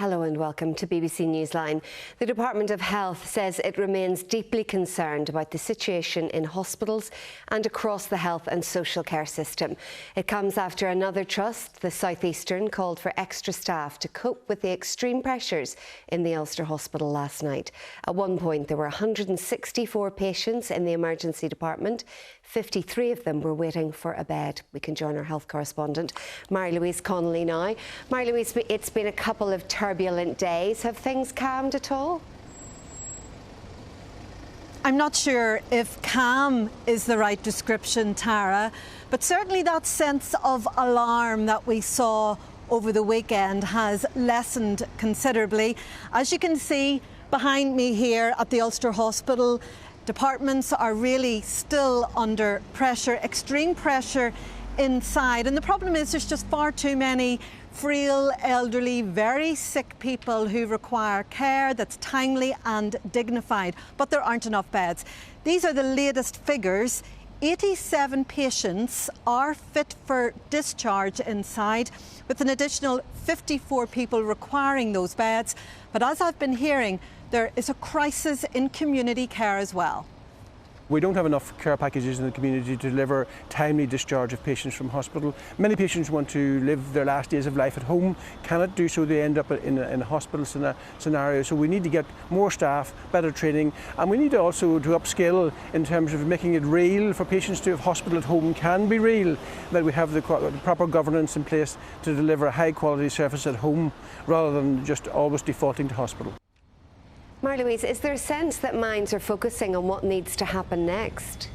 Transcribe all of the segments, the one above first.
Hello and welcome to BBC Newsline. The Department of Health says it remains deeply concerned about the situation in hospitals and across the health and social care system. It comes after another trust, the South Eastern, called for extra staff to cope with the extreme pressures in the Ulster Hospital last night. At one point there were 164 patients in the emergency department. 53 of them were waiting for a bed. We can join our health correspondent, Mary-Louise Connolly now. Mary-Louise, it's been a couple of turbulent days. Have things calmed at all? I'm not sure if calm is the right description, Tara, but certainly that sense of alarm that we saw over the weekend has lessened considerably. As you can see behind me here at the Ulster Hospital, departments are really still under pressure, extreme pressure inside. And the problem is there's just far too many frail, elderly, very sick people who require care that's timely and dignified, but there aren't enough beds. These are the latest figures. 87 patients are fit for discharge inside, with an additional 54 people requiring those beds. But as I've been hearing, there is a crisis in community care as well. We don't have enough care packages in the community to deliver timely discharge of patients from hospital. Many patients want to live their last days of life at home, cannot do so, they end up in a hospital scenario. So we need to get more staff, better training, and we need also to upskill in terms of making it real for patients to have hospital at home can be real, that we have the proper governance in place to deliver a high quality service at home rather than just always defaulting to hospital. Mary-Louise, is there a sense that minds are focusing on what needs to happen next?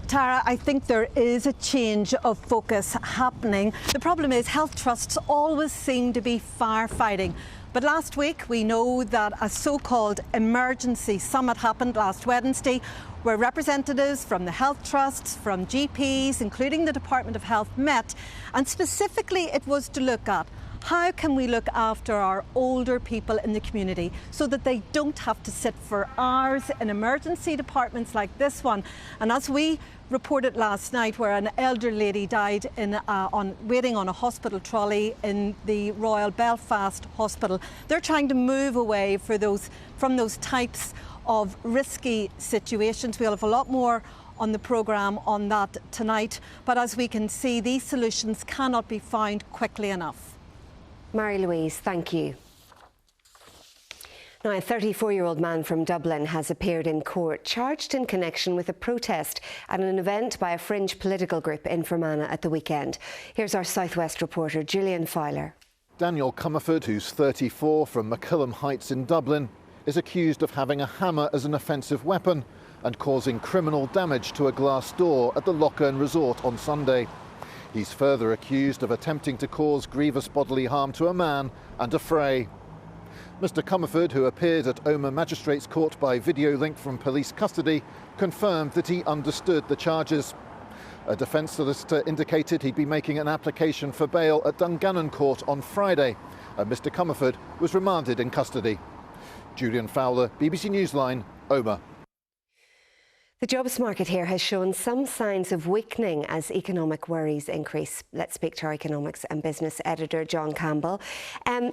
Tara, I think there is a change of focus happening. The problem is health trusts always seem to be firefighting. But last week we know that a so-called emergency summit happened last Wednesday, where representatives from the health trusts, from GPs, including the Department of Health, met, and specifically it was to look at how can we look after our older people in the community so that they don't have to sit for hours in emergency departments like this one. And as we reported last night, where an elder lady died waiting on a hospital trolley in the Royal Belfast Hospital, they're trying to move away from those types of risky situations. We'll have a lot more on the programme on that tonight, but as we can see, these solutions cannot be found quickly enough. Mary-Louise, thank you. Now, a 34-year-old man from Dublin has appeared in court, charged in connection with a protest at an event by a fringe political group in Fermanagh at the weekend. Here's our South West reporter, Julian Fowler. Daniel Comerford, who's 34, from McKillum Heights in Dublin, is accused of having a hammer as an offensive weapon and causing criminal damage to a glass door at the Lochern Resort on Sunday. He's further accused of attempting to cause grievous bodily harm to a man and a fray. Mr Comerford, who appeared at Omagh Magistrates Court by video link from police custody, confirmed that he understood the charges. A defence solicitor indicated he'd be making an application for bail at Dungannon Court on Friday, and Mr Comerford was remanded in custody. Julian Fowler, BBC Newsline, Omagh. The jobs market here has shown some signs of weakening as economic worries increase. Let's speak to our economics and business editor, John Campbell.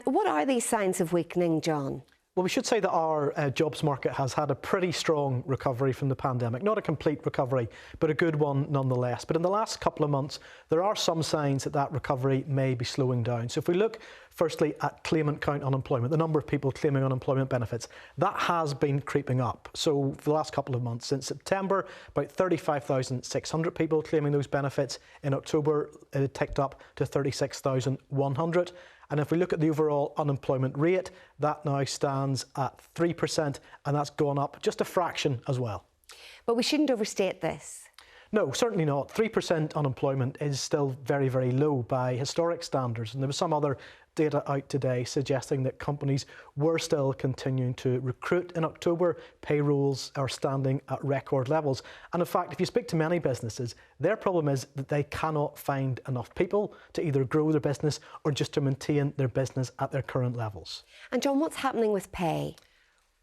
What are these signs of weakening, John? Well, we should say that our jobs market has had a pretty strong recovery from the pandemic. Not a complete recovery, but a good one nonetheless. But in the last couple of months, there are some signs that that recovery may be slowing down. So if we look firstly at claimant count unemployment, the number of people claiming unemployment benefits, that has been creeping up. So for the last couple of months, since September, about 35,600 people claiming those benefits. In October, it had ticked up to 36,100. And if we look at the overall unemployment rate, that now stands at 3%, and that's gone up just a fraction as well. But we shouldn't overstate this. No, certainly not. 3% unemployment is still very, very low by historic standards. And there was some other data out today suggesting that companies were still continuing to recruit in October. Payrolls are standing at record levels. And in fact, if you speak to many businesses, their problem is that they cannot find enough people to either grow their business or just to maintain their business at their current levels. And John, what's happening with pay?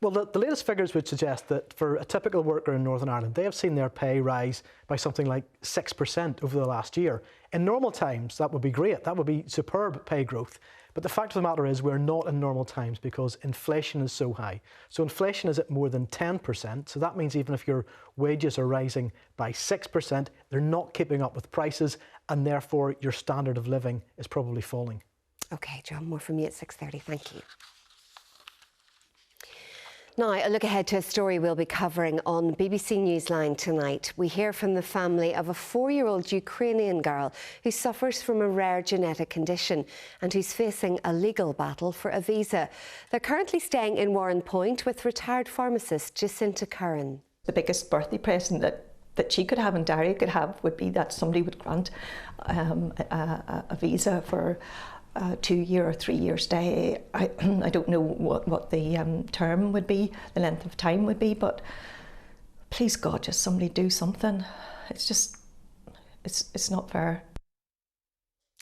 Well, the latest figures would suggest that for a typical worker in Northern Ireland, they have seen their pay rise by something like 6% over the last year. In normal times, that would be great. That would be superb pay growth. But the fact of the matter is we're not in normal times because inflation is so high. So inflation is at more than 10%. So that means even if your wages are rising by 6%, they're not keeping up with prices, and therefore your standard of living is probably falling. OK, John, more from you at 6:30. Thank you. Now, a look ahead to a story we'll be covering on BBC Newsline tonight. We hear from the family of a 4-year-old Ukrainian girl who suffers from a rare genetic condition and who's facing a legal battle for a visa. They're currently staying in Warrenpoint with retired pharmacist Jacinta Curran. The biggest birthday present that she could have and Daria could have would be that somebody would grant a visa for 2-year or 3-year stay. I don't know what the term would be, the length of time would be, but please God, just somebody do something. It's just, it's not fair.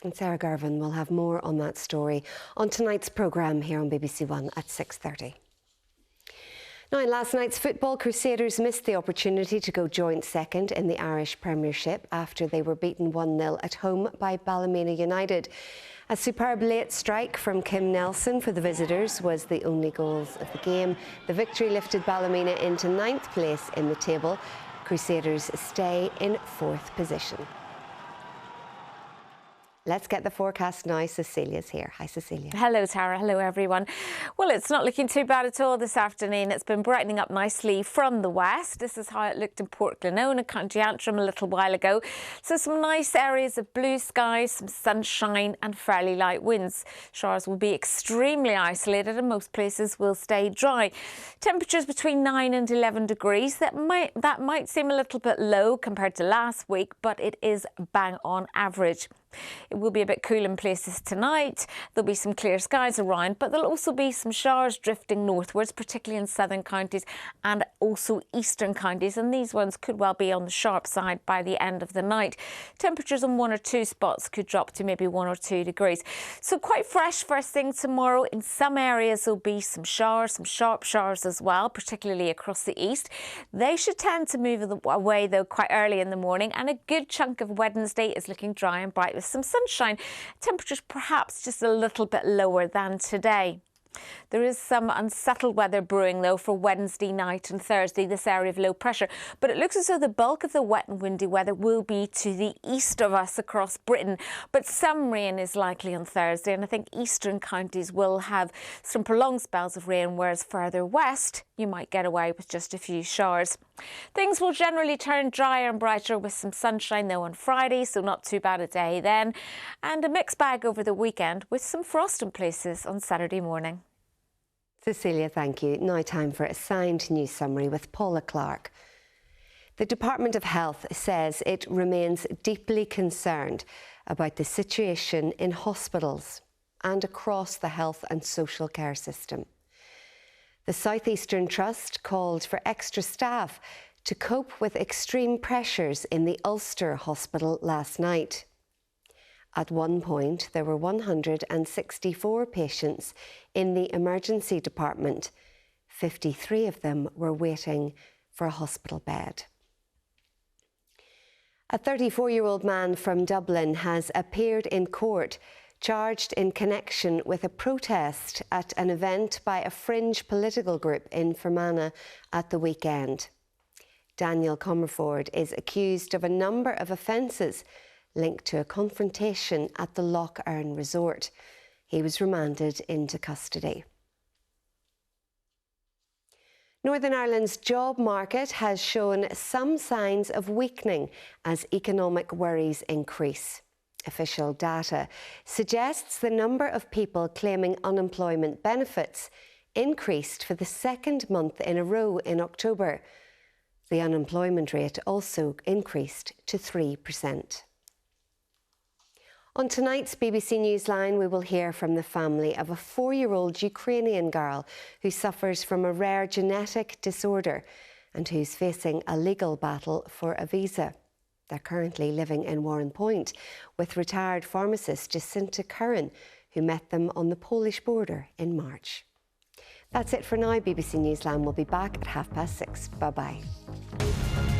And Sarah Garvin will have more on that story on tonight's programme here on BBC One at 6:30. Now, in last night's football, Crusaders missed the opportunity to go joint second in the Irish Premiership after they were beaten 1-0 at home by Ballymena United. A superb late strike from Kim Nelson for the visitors was the only goals of the game. The victory lifted Ballymena into 9th place in the table. Crusaders stay in 4th position. Let's get the forecast now. Cecilia's here. Hi, Cecilia. Hello, Tara. Hello, everyone. Well, it's not looking too bad at all this afternoon. It's been brightening up nicely from the west. This is how it looked in Port Glenona, County Antrim, a little while ago. So some nice areas of blue skies, some sunshine and fairly light winds. Showers will be extremely isolated and most places will stay dry. Temperatures between 9 and 11 degrees. That might seem a little bit low compared to last week, but it is bang on average. It will be a bit cool in places tonight. There'll be some clear skies around, but there'll also be some showers drifting northwards, particularly in southern counties and also eastern counties. And these ones could well be on the sharp side by the end of the night. Temperatures on 1 or 2 spots could drop to maybe 1 or 2 degrees. So quite fresh first thing tomorrow. In some areas, there'll be some showers, some sharp showers as well, particularly across the east. They should tend to move away, though, quite early in the morning. And a good chunk of Wednesday is looking dry and bright with some sunshine. Temperatures perhaps just a little bit lower than today. There is some unsettled weather brewing, though, for Wednesday night and Thursday, this area of low pressure. But it looks as though the bulk of the wet and windy weather will be to the east of us across Britain. But some rain is likely on Thursday, and I think eastern counties will have some prolonged spells of rain, whereas further west, you might get away with just a few showers. Things will generally turn drier and brighter with some sunshine, though, on Friday, so not too bad a day then. And a mixed bag over the weekend with some frost in places on Saturday morning. Cecilia, thank you. Now time for a signed news summary with Paula Clark. The Department of Health says it remains deeply concerned about the situation in hospitals and across the health and social care system. The South Eastern Trust called for extra staff to cope with extreme pressures in the Ulster Hospital last night. At one point, there were 164 patients in the emergency department. 53 of them were waiting for a hospital bed. A 34-year-old man from Dublin has appeared in court, charged in connection with a protest at an event by a fringe political group in Fermanagh at the weekend. Daniel Comerford is accused of a number of offences linked to a confrontation at the Lough Erne resort. He was remanded into custody. Northern Ireland's job market has shown some signs of weakening as economic worries increase. Official data suggests the number of people claiming unemployment benefits increased for the second month in a row in October. The unemployment rate also increased to 3%. On tonight's BBC Newsline, we will hear from the family of a 4-year-old Ukrainian girl who suffers from a rare genetic disorder and who's facing a legal battle for a visa. They're currently living in Warrenpoint with retired pharmacist Jacinta Curran, who met them on the Polish border in March. That's it for now. BBC Newsline will be back at 6:30. Bye-bye.